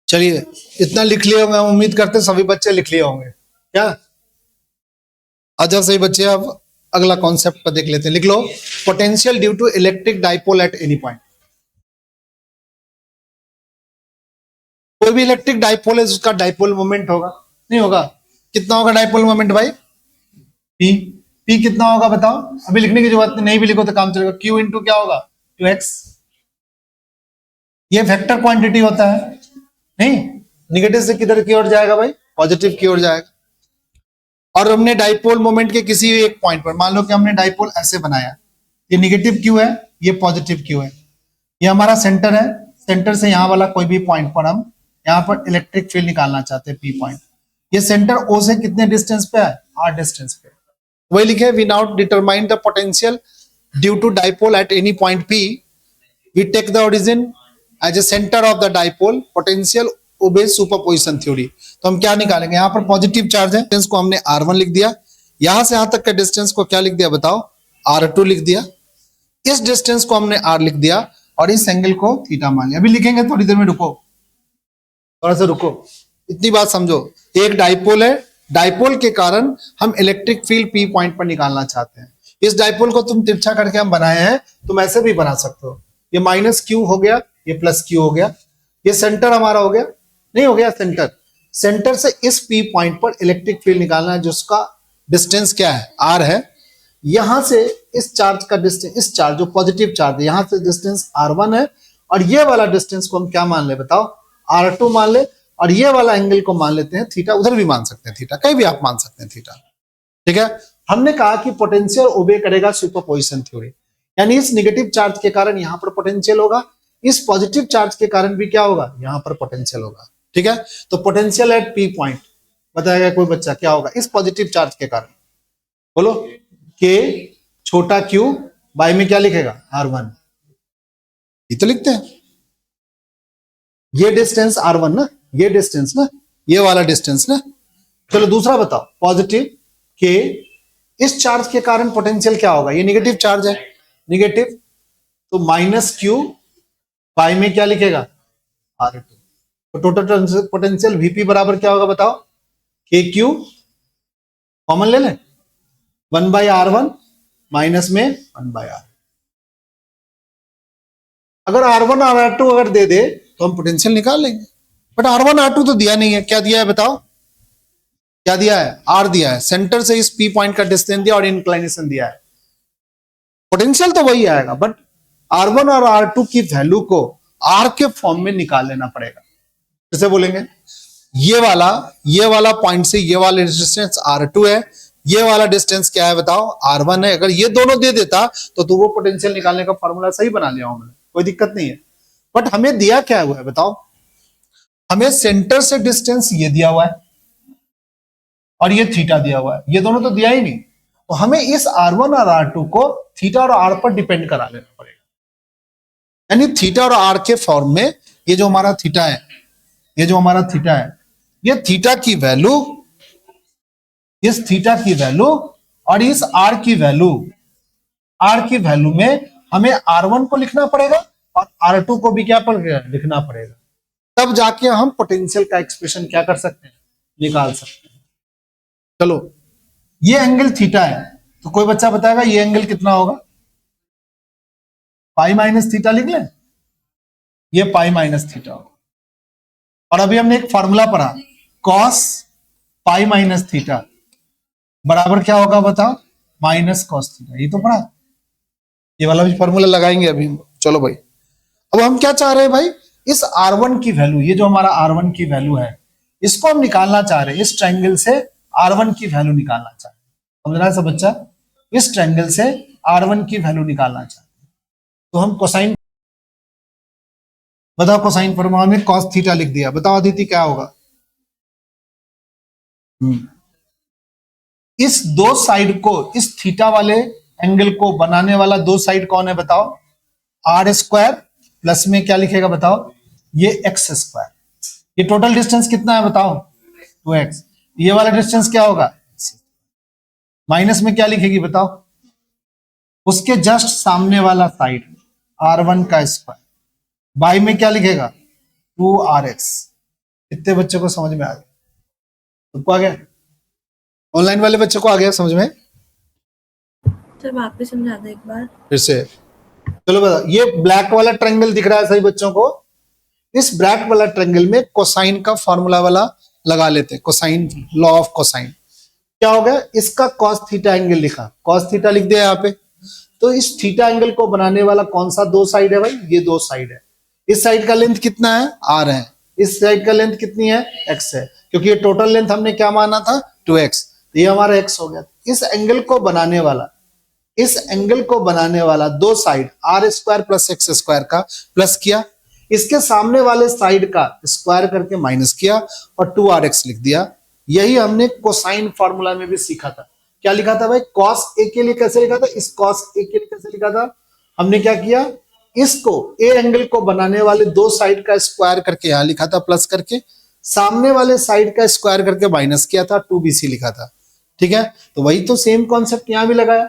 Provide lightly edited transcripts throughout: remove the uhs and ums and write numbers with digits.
चलिए, इतना लिख लिए होंगे, हम उम्मीद करते हैं सभी बच्चे लिख लिए होंगे। क्या अच्छा सही बच्चे, अब अगला कॉन्सेप्ट पर देख लेते हैं। लिख लो, potential due to electric dipole at any point. कोई भी इलेक्ट्रिक डाइपोल है, उसका डाइपोल मोमेंट होगा, नहीं होगा? कितना होगा डाइपोल मोमेंट भाई? पी। पी कितना होगा बताओ? अभी लिखने की जरूरत नहीं, भी लिखो तो काम चलेगा। क्यू इंटू क्या होगा? Q x. ये वेक्टर क्वांटिटी होता है, नहीं? निगेटिव से किधर की ओर जाएगा भाई? पॉजिटिव की ओर जाएगा। और हमने डाइपोल मोमेंट के किसी एक पॉइंट पर, मान लो कि हमने डाइपोल ऐसे बनाया, ये निगेटिव क्यू है, ये पॉजिटिव क्यू है, ये हमारा सेंटर है। सेंटर से यहां वाला कोई भी पॉइंट पर हम यहां पर इलेक्ट्रिक फील्ड निकालना चाहते हैं, पी पॉइंट। ये सेंटर ओ से कितने डिस्टेंस पे है? आर डिस्टेंस पे। वही लिखे, we now determine the potential due to dipole at any point P. We take the origin as a centre of the dipole, potential obey superposition theory. तो हम क्या निकालेंगे? यहाँ पर पॉजिटिव चार्ज है, डिस्टेंस को हमने R1 लिख दिया, यहां से यहां तक के डिस्टेंस को क्या लिख दिया बताओ? R2 लिख दिया। इस डिस्टेंस को हमने R लिख दिया और इस एंगल को थीटा मान लिया। अभी लिखेंगे, थोड़ी देर में रुको, थोड़ा सा रुको, इतनी बात समझो। एक डाइपोल है, डाइपोल के कारण हम इलेक्ट्रिक फील्ड पी पॉइंट पर निकालना चाहते हैं। इस डाइपोल को तुम तिरछा करके हम बनाए हैं, तुम ऐसे भी बना सकते हो। ये माइनस क्यू हो गया, ये प्लस क्यू हो गया, ये सेंटर हमारा हो गया, नहीं हो गया? सेंटर, सेंटर से इस पी पॉइंट पर इलेक्ट्रिक फील्ड निकालना है, जिसका डिस्टेंस क्या है? आर है। यहां से इस चार्ज का डिस्टेंस, इस चार्ज जो पॉजिटिव चार्ज है, यहां से डिस्टेंस R1 है, और ये वाला डिस्टेंस को हम क्या मान ले बताओ? R2 मान ले। और ये वाला एंगल को मान लेते हैं थीटा, उधर भी मान सकते हैं थीटा, कहीं भी आप मान सकते हैं थीटा, ठीक है? हमने कहा कि पोटेंशियल ओबे करेगा सुपरपोजिशन थ्योरी, यानी इस नेगेटिव चार्ज के कारण यहां पर पोटेंशियल होगा, इस पॉजिटिव चार्ज के कारण भी क्या होगा? यहां पर पोटेंशियल होगा, ठीक है? तो पोटेंशियल एट पी पॉइंट बताएगा कोई बच्चा क्या होगा इस पॉजिटिव चार्ज के कारण? बोलो। के छोटा क्यू बाई में क्या लिखेगा? R1। ये तो लिखते हैं, ये डिस्टेंस R1 ना, ये डिस्टेंस ना, ये वाला डिस्टेंस ना। चलो दूसरा बताओ, पॉजिटिव के, इस चार्ज के कारण पोटेंशियल क्या होगा? ये नेगेटिव चार्ज है, नेगेटिव, तो माइनस क्यू बाई में क्या लिखेगा? R2। तो टोटल पोटेंशियल Vp बराबर क्या होगा बताओ? के क्यू कॉमन ले लें, 1/R1 माइनस में 1/R। अगर R1 और R2 अगर दे दे तो हम पोटेंशियल निकाल लेंगे, बट R1 R2 तो दिया नहीं है। क्या दिया है बताओ? क्या दिया है? R दिया है, सेंटर से इस P पॉइंट का डिस्टेंस दिया और इंक्लाइनेशन दिया है। पोटेंशियल तो वही आएगा, बट R1 और R2 की वैल्यू को R के फॉर्म में निकाल लेना पड़ेगा। कैसे बोलेंगे? ये वाला पॉइंट से ये वाला डिस्टेंस R2 है, ये वाला डिस्टेंस क्या है बताओ? R1 है। अगर ये दोनों दे देता तो वो पोटेंशियल निकालने का फॉर्मूला सही बना लिया हूं मैंने, कोई दिक्कत नहीं है। बट हमें दिया क्या हुआ है बताओ? हमें सेंटर से डिस्टेंस ये दिया हुआ है और ये थीटा दिया हुआ है, ये दोनों तो दिया ही नहीं। तो हमें इस R1 और R2 को थीटा और R पर डिपेंड करा लेना पड़ेगा, यानी थीटा और R के फॉर्म में ये जो हमारा थीटा है, ये जो हमारा थीटा है, ये थीटा की वैल्यू, इस थीटा की वैल्यू और इस R की वैल्यू, R की वैल्यू में हमें R1 को लिखना पड़ेगा और R2 को भी क्या लिखना पड़ेगा, तब जाके हम पोटेंशियल का एक्सप्रेशन क्या कर सकते हैं? निकाल सकते हैं। चलो, ये एंगल थीटा है, तो कोई बच्चा बताएगा ये एंगल कितना होगा? पाई माइनस थीटा लिख लें, ये पाई माइनस थीटा होगा। और अभी हमने एक फॉर्मूला पढ़ा, कॉस पाई माइनस थीटा बराबर क्या होगा बताओ? Minus cos theta. ये तो पढ़ा, ये वाला भी फॉर्मूला लगाएंगे अभी। चलो भाई, अब हम क्या चाह रहे हैं भाई? इस R1 की वैल्यू, ये जो हमारा R1 की वैल्यू है, इसको हम निकालना चाह रहे हैं। इस ट्रायंगल से R1 की वैल्यू निकालना चाह रहे हैं, समझ रहा है सब बच्चा? इस ट्रायंगल से R1 की वैल्यू निकालना चाहते हैं, तो हम कोसाइन, बताओ कोसाइन फॉर्मूला में cos थीटा लिख दिया, बताओ अदिति क्या होगा? इस दो साइड को, इस थीटा वाले एंगल को बनाने वाला दो साइड कौन है बताओ? R² प्लस में क्या लिखेगा बताओ? ये x²। ये टोटल डिस्टेंस कितना है बताओ? 2x। ये वाला डिस्टेंस क्या होगा? माइनस में क्या लिखेगी बताओ? उसके जस्ट सामने वाला साइड R1 का स्क्वायर, बाई में क्या लिखेगा? 2RX। कितने बच्चों को समझ में आ गया? सबको आ गया? ऑनलाइन वाले बच्चों को आ गया समझ में? सर वापस समझा दो एक बार। फिर से चलो बता, ये ब्लैक वाला ट्रायंगल दिख रहा है सही बच्चों को? इस ब्लैक वाला ट्रायंगल में कोसाइन का फॉर्मूला वाला लगा लेते हैं, कोसाइन, लॉ ऑफ कोसाइन। क्या हो गया? इसका कॉस थीटा एंगल लिखा, कॉस थीटा लिख दिया यहाँ पे। तो इस थीटा एंगल को बनाने वाला कौन सा दो साइड है भाई? ये दो साइड है। इस साइड का लेंथ कितना है? आर है। इस साइड का लेंथ कितनी है? एक्स है। क्योंकि ये टोटल लेंथ हमने क्या माना था? 2x। तो ये हमारा x हो गया। इस एंगल को बनाने वाला, इस एंगल को बनाने वाला दो side R square plus X square का प्लस किया, इसके सामने वाले साइड का स्क्वायर करके माइनस किया और 2rx लिख दिया। यही हमने कोसाइन फॉर्मूला में भी सीखा था। क्या लिखा था भाई? कॉस ए के लिए कैसे लिखा था? इस कॉस ए के लिए कैसे लिखा था? हमने क्या किया? इसको ए एंगल को बनाने वाले दो साइड का स्क्वायर करके यहां लिखा था प्लस करके, सामने वाले साइड का स्क्वायर करके माइनस किया था, 2bc लिखा था। ठीक है, तो वही तो सेम कॉन्सेप्ट यहां भी लगाया।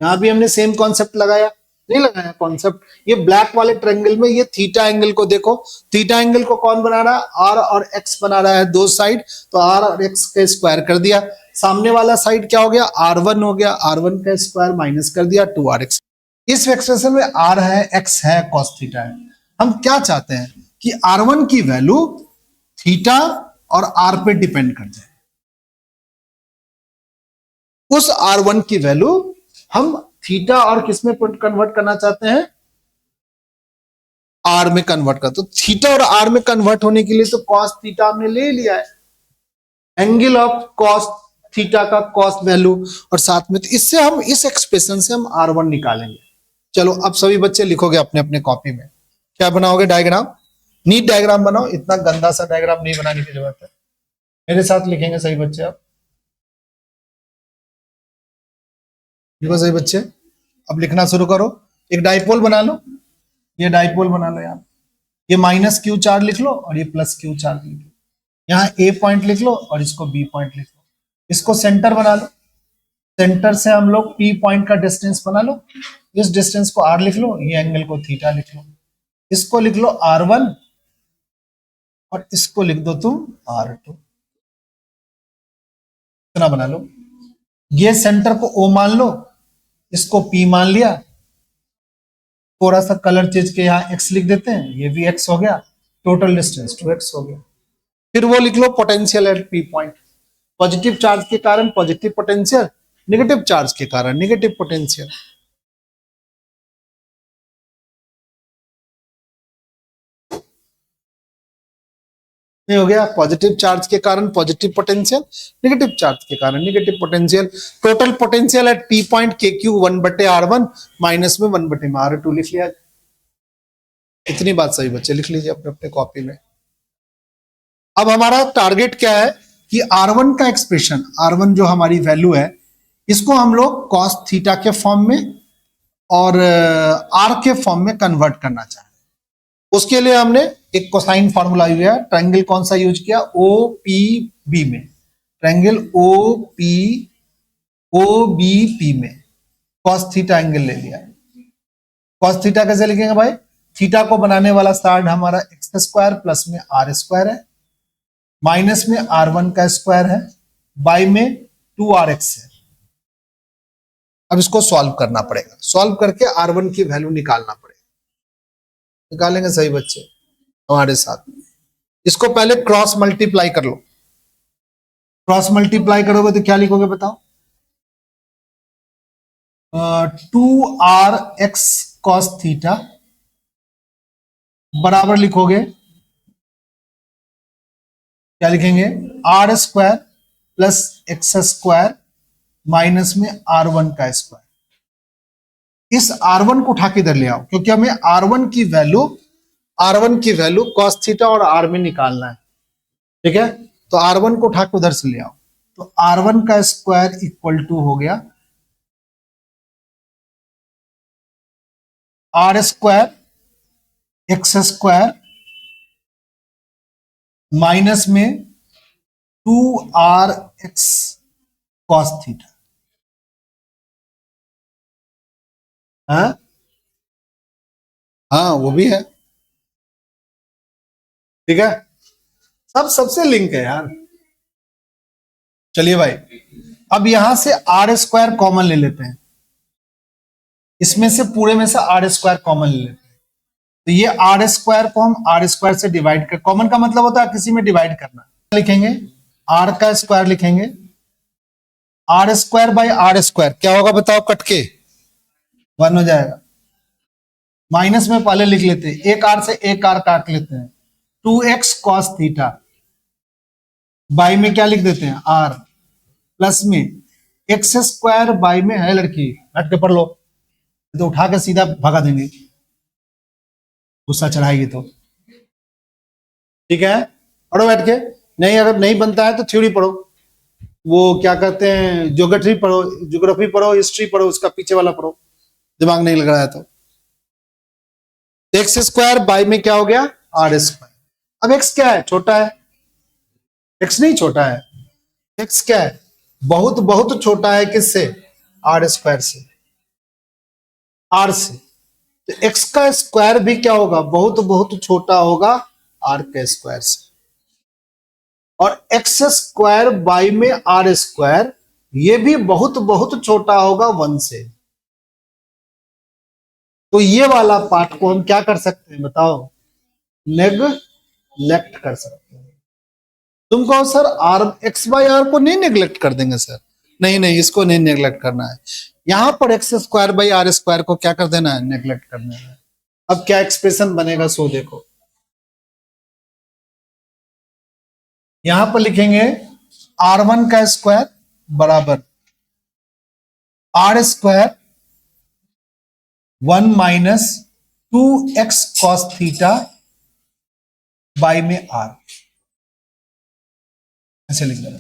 यहां भी हमने सेम कॉन्सेप्ट लगाया, नहीं लगाया कॉन्सेप्ट? ये ब्लैक वाले ट्रायंगल में ये थीटा एंगल को देखो, थीटा एंगल को कौन बना रहा है? आर और एक्स बना रहा है, दो साइड। तो आर और एक्स का स्क्वायर कर दिया, सामने वाला साइड क्या हो गया? R1 हो गया, R1 का स्क्वायर माइनस कर दिया 2rx। इस एक्सप्रेशन में आर है, एक्स है, कॉस थीटा है। हम क्या चाहते हैं कि R1 की वैल्यू थीटा और आर पे डिपेंड कर जाए। उस R1 की वैल्यू हम थीटा और किस में कन्वर्ट करना चाहते हैं? आर में कन्वर्ट कर। तो थीटा और आर में कन्वर्ट होने के लिए तो कॉस थीटा हमने ले लिया है, एंगल ऑफ कॉस थीटा का कॉस वैल्यू, और साथ में तो इससे हम इस एक्सप्रेशन से हम R1 निकालेंगे। चलो अब सभी बच्चे लिखोगे अपने अपने कॉपी में, क्या बनाओगे? डायग्राम, नीट डायग्राम बनाओ, इतना गंदा सा डायग्राम नहीं बनाने की जरूरत है। मेरे साथ लिखेंगे सही बच्चे। अब देखो सही बच्चे, अब लिखना शुरू करो। एक डाइपोल बना लो, ये डाइपोल बना लो। यहाँ ये माइनस क्यू चार्ज लिख लो और ये प्लस क्यू चार्ज लिख लो। यहाँ ए पॉइंट लिख लो और इसको बी पॉइंट लिख लो। इसको सेंटर बना लो, सेंटर से हम लोग पी पॉइंट का डिस्टेंस बना लो। इस डिस्टेंस को आर लिख लो, ये एंगल को थीटा लिख लो। इसको लिख लो R1 और इसको लिख दो तुम R2। इतना बना लो। ये सेंटर को O मान लो, इसको P मान लिया। थोड़ा सा कलर चेंज के यहाँ x लिख देते हैं, ये भी x हो गया, टोटल डिस्टेंस 2x हो गया। फिर वो लिख लो potential at P point. Positive charge के कारण पॉजिटिव पोटेंशियल, नेगेटिव चार्ज के कारण नेगेटिव पोटेंशियल। नहीं हो गया? पॉजिटिव चार्ज के कारण पॉजिटिव पोटेंशियल, नेगेटिव चार्ज के कारण negative potential. Total potential at P point के क्यू 1/R1 माइनस में 1/R2 लिख लिया। इतनी बात सही बच्चे लिख लीजिए अपने अपने कॉपी में। अब हमारा टारगेट क्या है कि R1 का एक्सप्रेशन, R1 जो हमारी वैल्यू है, इसको हम लोग कॉस थीटा के फॉर्म में और आर के फॉर्म में कन्वर्ट करना चाहते हैं। उसके लिए हमने एक कोसाइन फॉर्मूला यूज किया। ट्रायंगल कौन सा यूज किया? OPB में, ट्रायंगल OBP में कॉस थीटा एंगल ले लिया। कॉस थीटा कैसे लिखेंगे भाई? थीटा को बनाने वाला साइड हमारा एक्स स्क्वायर प्लस में आर स्क्वायर है, माइनस में R1 का स्क्वायर है, बाई में 2rx है। अब इसको सॉल्व करना पड़ेगा, सॉल्व करके R1 की वैल्यू निकालना पड़ेगा। निकालेंगे सही बच्चे हमारे साथ? इसको पहले क्रॉस मल्टीप्लाई कर लो। क्रॉस मल्टीप्लाई करोगे तो क्या लिखोगे बताओ? 2rx कॉस थीटा बराबर लिखोगे, क्या लिखेंगे? R square plus X square minus में R1 का स्क्वायर। इस R1 को उठा के इधर ले आओ, क्योंकि हमें R1 की वैल्यू कॉस थीटा और आर में निकालना है। ठीक है, तो R1 को उठा के उधर से ले आओ। तो R1 का स्क्वायर इक्वल टू हो गया R square X square minus में 2rx कॉस थीटा। हाँ हाँ, वो भी है। ठीक है, सब सबसे लिंक है यार। चलिए भाई, अब यहां से आर स्क्वायर कॉमन ले लेते हैं, इसमें से पूरे में से आर स्क्वायर कॉमन ले लेते हैं। तो ये आर स्क्वायर को हम आर स्क्वायर से डिवाइड कर, कॉमन का मतलब होता है किसी में डिवाइड करना। लिखेंगे आर का स्क्वायर, लिखेंगे R square by R square, क्या होगा बताओ, कट के 1 हो जाएगा। माइनस में पहले लिख लेते हैं, एक आर से एक आर काट लेते हैं, 2x cos थीटा, बाई में क्या लिख देते हैं आर, प्लस में एक्स स्क्वायर, बाई में है लड़की, बैठ के पढ़ लो, तो उठा के सीधा भगा देंगे, गुस्सा चढ़ाएगी तो। ठीक है, पढ़ो बैठ के। नहीं, अगर नहीं बनता है तो थ्योरी पढ़ो, वो क्या कहते हैं, ज्योग्राफी पढ़ो, ज्योग्राफी पढ़ो, हिस्ट्री पढ़ो, उसका पीछे वाला पढ़ो, दिमाग नहीं लग रहा है तो। एक्स स्क्वायर बाई में क्या हो गया आर स्क्वायर। अब एक्स क्या है, छोटा है, एक्स नहीं छोटा है, एक्स क्या है, बहुत बहुत छोटा है, किससे, आर स्क्वायर से, आर से। तो एक्स का स्क्वायर भी क्या होगा, बहुत बहुत छोटा होगा आर के स्क्वायर से। और एक्स स्क्वायर बाई में आर स्क्वायर, ये भी बहुत बहुत छोटा होगा 1 से। तो ये वाला पार्ट को हम क्या कर सकते हैं बताओ, नेग्लेक्ट कर सकते हैं। तुम कहो sir R X by R को नहीं नेग्लेक्ट कर देंगे सर, नहीं नहीं, इसको नहीं नेग्लेक्ट करना है। यहां पर X square by R square को क्या कर देना है, नेग्लेक्ट करना है। अब क्या एक्सप्रेशन बनेगा सो देखो, यहां पर लिखेंगे R1 का स्क्वायर बराबर R square 1 minus 2x cos theta by में आर, ऐसे लिख देना।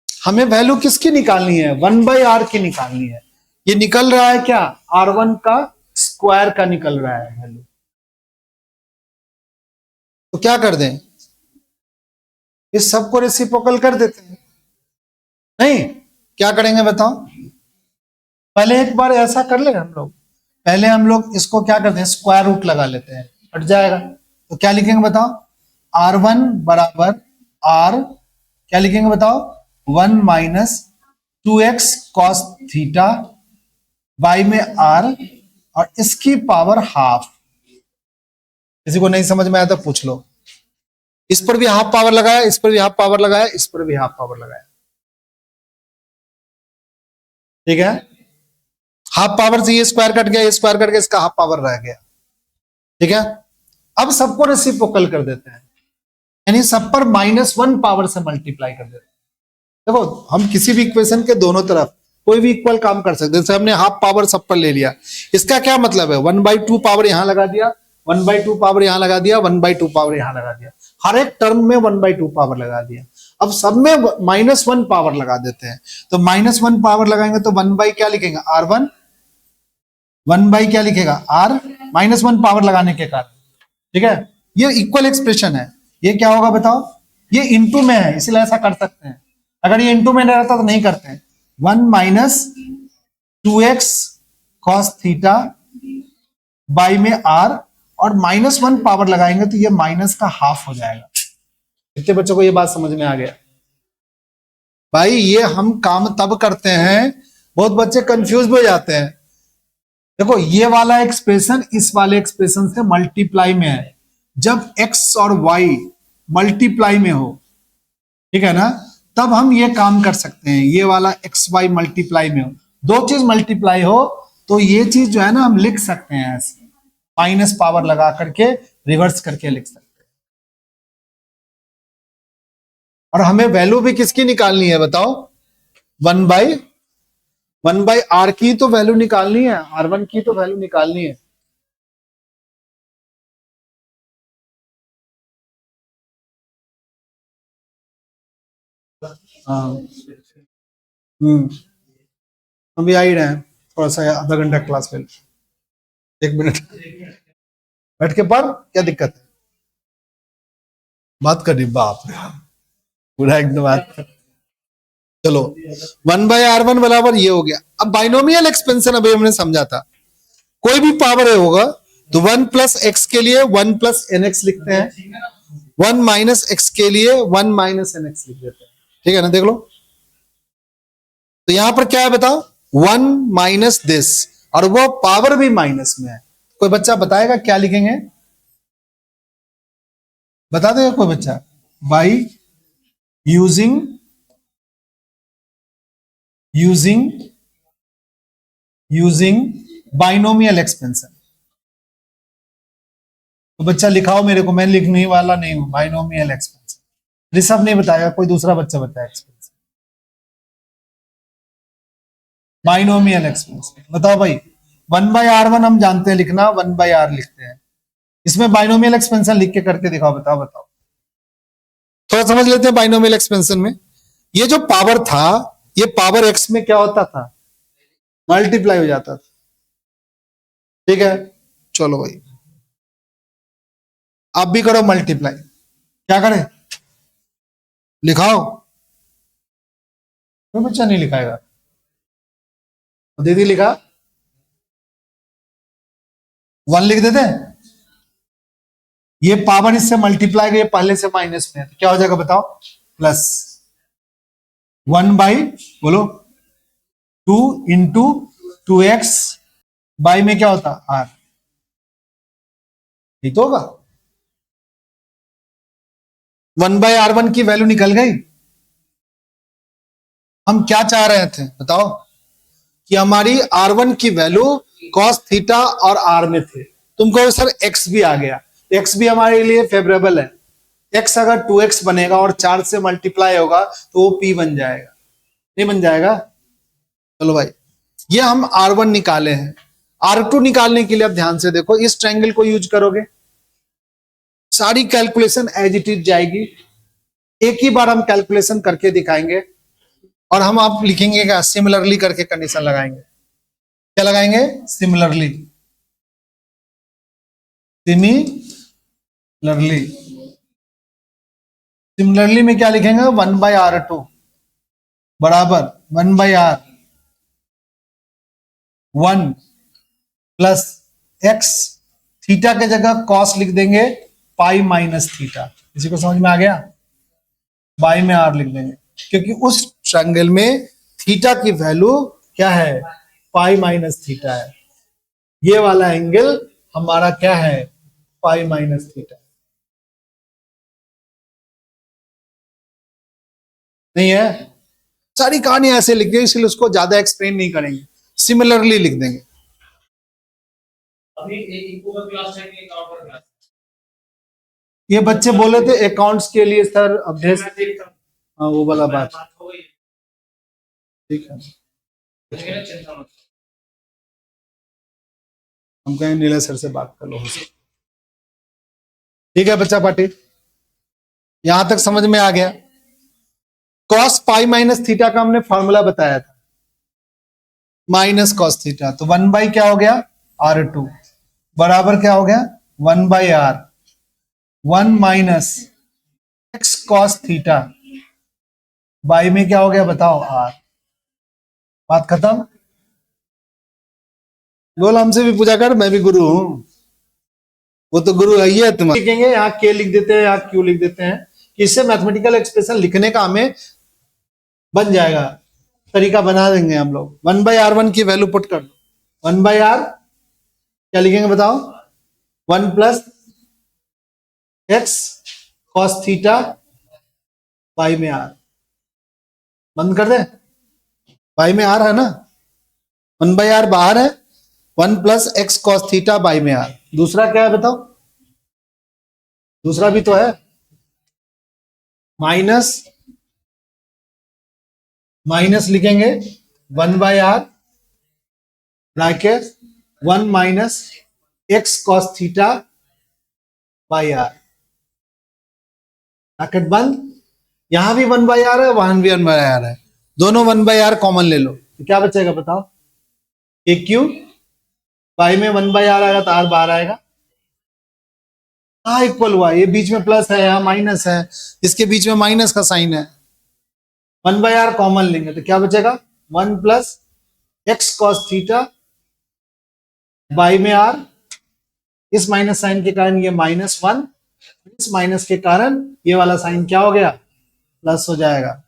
हमें वैल्यू किसकी निकालनी है, 1 बाई आर की निकालनी है। ये निकल रहा है क्या, R1 का स्क्वायर का निकल रहा है वैल्यू। तो क्या कर दें, इस सबको रेसिप्रोकल कर देते हैं। नहीं, क्या करेंगे बताओ, पहले एक बार ऐसा कर ले हम लोग, पहले हम लोग इसको क्या करते हैं, स्क्वायर रूट लगा लेते हैं, हट जाएगा। तो क्या लिखेंगे बताओ, R1 बराबर आर, क्या लिखेंगे बताओ, 1 minus 2x cos theta by में आर, और इसकी पावर हाफ। किसी को नहीं समझ में आया तो पूछ लो, इस पर भी हाफ पावर लगाया, इस पर भी हाफ पावर लगाया, इस पर भी हाफ पावर लगाया। ठीक है, हाफ पावर से ये स्क्वायर कट गया, ये स्क्वायर कट गया, इसका हाफ पावर रह गया। ठीक है, अब सबको रेसिप्रोकल कर देते हैं, यानी सब पर -1 पावर से मल्टीप्लाई कर देते हैं। देखो, हम किसी भी इक्वेशन के दोनों तरफ कोई भी इक्वल काम कर सकते हैं। जैसे हमने हाफ पावर सब पर ले लिया, इसका क्या मतलब है, 1/2 पावर यहां लगा दिया, 1/2 पावर यहां लगा दिया, 1/2 पावर यहां लगा दिया, हर एक टर्म में 1/2 पावर लगा दिया। अब सब में -1 पावर लगा देते हैं, तो -1 पावर लगाएंगे तो 1 बाई क्या लिखेंगे, R1, 1 बाई क्या लिखेगा R, -1 पावर लगाने के कारण। ठीक है, ये इक्वल एक्सप्रेशन है। ये क्या होगा बताओ, ये इंटू में है इसलिए ऐसा कर सकते हैं, अगर ये इंटू में नहीं रहता तो नहीं करते हैं। 1 minus 2x cos theta by में R, और -1 पावर लगाएंगे तो ये माइनस का हाफ हो जाएगा। कितने बच्चों को ये बात समझ में आ गया भाई, ये हम काम तब करते हैं, बहुत बच्चे कंफ्यूज हो जाते हैं। देखो, ये वाला एक्सप्रेशन इस वाले एक्सप्रेशन से मल्टीप्लाई में है, जब x और y मल्टीप्लाई में हो, ठीक है ना, तब हम ये काम कर सकते हैं। ये वाला एक्स वाई मल्टीप्लाई में हो, दो चीज मल्टीप्लाई हो, तो ये चीज जो है ना हम लिख सकते हैं ऐसे, माइनस पावर लगा करके रिवर्स करके लिख सकते हैं। और हमें वैल्यू भी किसकी निकालनी है बताओ, 1 बाई आर की तो वैल्यू निकालनी है, R1 की तो वैल्यू निकालनी है। हाँ, हम भी आ ही रहे हैं, थोड़ा सा आधा घंटा क्लास में, 1 मिनट बैठ के पढ़, क्या दिक्कत है, बात करनी, बाप रे पूरा एकदम बात कर। चलो, 1 बाई R1 बराबर ये हो गया। अब बाइनोमियल एक्सपेंशन अभी हमने समझा था, कोई भी पावर है होगा तो 1 प्लस एक्स के लिए 1 प्लस एन एक्स लिखते हैं, 1 माइनस एक्स के लिए 1 माइनस एन एक्स लिख देते हैं। ठीक है ना, देख लो। तो यहां पर क्या है बताओ, 1 माइनस दिस, और वो पावर भी माइनस में है। कोई बच्चा बताएगा क्या लिखेंगे, बता देगा कोई बच्चा? By using binomial expansion. तो बच्चा लिखाओ मेरे को, मैं लिखने वाला नहीं हूं। बाइनोमियल एक्सपेंशन ऋषभ नहीं बताएगा, कोई दूसरा बच्चा बताया एक्सपेंशन, बाइनोमियल एक्सपेंशन बताओ भाई। 1/r1 हम जानते हैं लिखना, 1/r लिखते हैं। इसमें बाइनोमियल एक्सपेंशन लिख के करके दिखाओ, बताओ बताओ। थोड़ा समझ लेते हैं बाइनोमियल एक्सपेंशन में। ये जो पावर था, ये पावर एक्स में क्या होता था, मल्टीप्लाई हो जाता था। ठीक है, चलो भाई आप भी करो मल्टीप्लाई। क्या करें, लिखाओ। कोई बच्चा नहीं लिखाएगा, दीदी लिखा, 1 लिख देते हैं। ये पावर इससे मल्टीप्लाई गई, पहले से माइनस में है, तो क्या हो जाएगा बताओ, प्लस 1 बाई बोलो 2 इंटू 2x बाई में क्या होता r, ठीक तो होगा। 1/r1 की वैल्यू निकल गई। हम क्या चाह रहे थे बताओ, कि हमारी r1 की वैल्यू cos थीटा और r में थे। तुमको सर x भी आ गया, x भी हमारे लिए फेवरेबल है। x अगर 2x बनेगा और 4 से मल्टीप्लाई होगा तो वो p बन जाएगा, नहीं बन जाएगा। चलो भाई, ये हम r1 निकाले हैं। r2 निकालने के लिए अब ध्यान से देखो, इस ट्रायंगल को यूज करोगे, सारी कैलकुलेशन एज इट इज जाएगी। एक ही बार हम कैलकुलेशन करके दिखाएंगे, और हम आप लिखेंगे क्या, सिमिलरली करके कंडीशन लगाएंगे। क्या लगाएंगे, सिमिलरली। सिमिलरली में क्या लिखेंगे, 1/r2 बराबर 1/r1 प्लस एक्स, थीटा के जगह कॉस लिख देंगे पाई माइनस थीटा। किसी को समझ में आ गया, बाई में आर लिख देंगे, क्योंकि उस ट्रायंगल में थीटा की वैल्यू क्या है, पाई माइनस थीटा है। ये वाला एंगल हमारा क्या है, पाई माइनस थीटा नहीं है। सारी कहानी ऐसे लिख देंगे, इसलिए उसको ज्यादा एक्सप्लेन नहीं करेंगे, सिमिलरली लिख देंगे। अभी एक इको का क्लास है कि अकाउंट का क्लास? ये बच्चे बोले थे अकाउंट्स के लिए सर अभ्यास, मैं देखता हूं। हाँ वो वाला बात, हो गई। ठीक है। मुझे चिंता मत। हम कहेंगे नीला सर से बात कर लो, हो सकता। ठीक है बच्चा पार्टी, यहां तक समझ में आ गया। कॉस पाई माइनस थीटा का हमने फॉर्मूला बताया था, माइनस कॉस थीटा, तो 1 बाई क्या हो गया, r2 बराबर क्या हो गया, 1/r 1 minus x cos theta by में क्या हो गया बताओ, r। बात खत्म। बोल हमसे भी पूछा कर, मैं भी गुरु हूं। वो तो गुरु है ही है तुम्हारा। लिखेंगे यहाँ के लिख देते हैं, यहाँ क्यू लिख देते हैं, कि इससे मैथमेटिकल एक्सप्रेशन लिखने का हमें बन जाएगा, तरीका बना देंगे हम लोग। 1/r1 की वैल्यू पुट कर दो, 1/r क्या लिखेंगे बताओ, 1 plus x cos theta by में r। बंद कर दे, बाई में r है ना, 1/r बाहर है, 1 plus x cos theta by में r। दूसरा क्या है बताओ, दूसरा भी तो है, माइनस लिखेंगे 1/r bracket 1 minus x cos theta by r, bracket बंद। यहां भी 1/r है, वहां भी 1/r है, दोनों 1/r कॉमन ले लो, तो क्या बचेगा बताओ, एक क्यू बाई में 1/r आएगा तो r बाहर आएगा, इक्वल हुआ। ये बीच में प्लस है, यहाँ माइनस है, इसके बीच में माइनस का साइन है, 1/r कॉमन लेंगे तो क्या बचेगा, 1 plus x cos theta by में आर, इस माइनस साइन के कारण ये -1, इस माइनस के कारण ये वाला साइन क्या हो गया, प्लस हो जाएगा।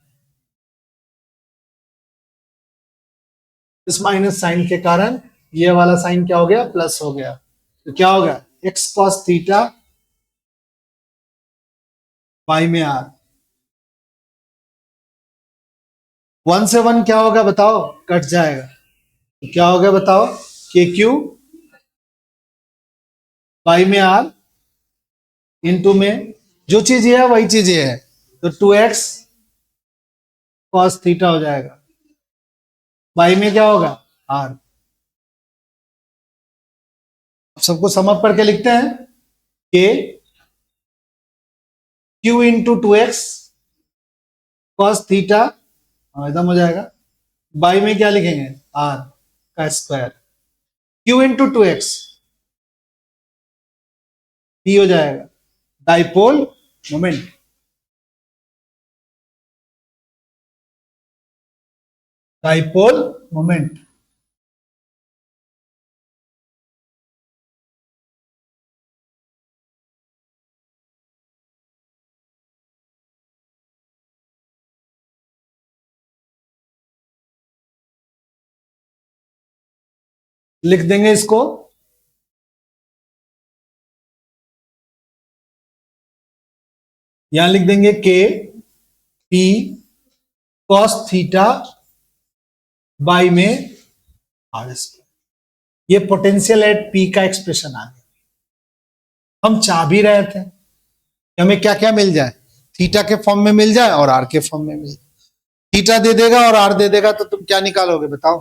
इस माइनस साइन के कारण ये वाला साइन क्या हो गया, प्लस हो गया। तो क्या होगा, x cos थीटा बाई में आर। 1 से 1 क्या होगा बताओ, कट जाएगा। तो क्या होगा बताओ, के क्यू बाई में आर इंटू में जो चीज ये है वही चीज ये है, तो 2x cos थीटा हो जाएगा। बाई में क्या होगा, आर। सबको समअप करके लिखते हैं, के Q into 2x cos theta, एकदम हो जाएगा। बाई में क्या लिखेंगे, आर का square, Q into 2x P हो जाएगा, डाइपोल मोमेंट। Dipole moment. लिख देंगे इसको, यहां लिख देंगे के पी कॉस थीटा बाई में आर स्क्वायर। ये पोटेंशियल एट पी का एक्सप्रेशन आ गया। हम चाह भी रहे थे कि हमें क्या क्या मिल जाए, थीटा के फॉर्म में मिल जाए और आर के फॉर्म में मिल जाए। थीटा दे देगा और आर दे देगा तो तुम क्या निकालोगे बताओ,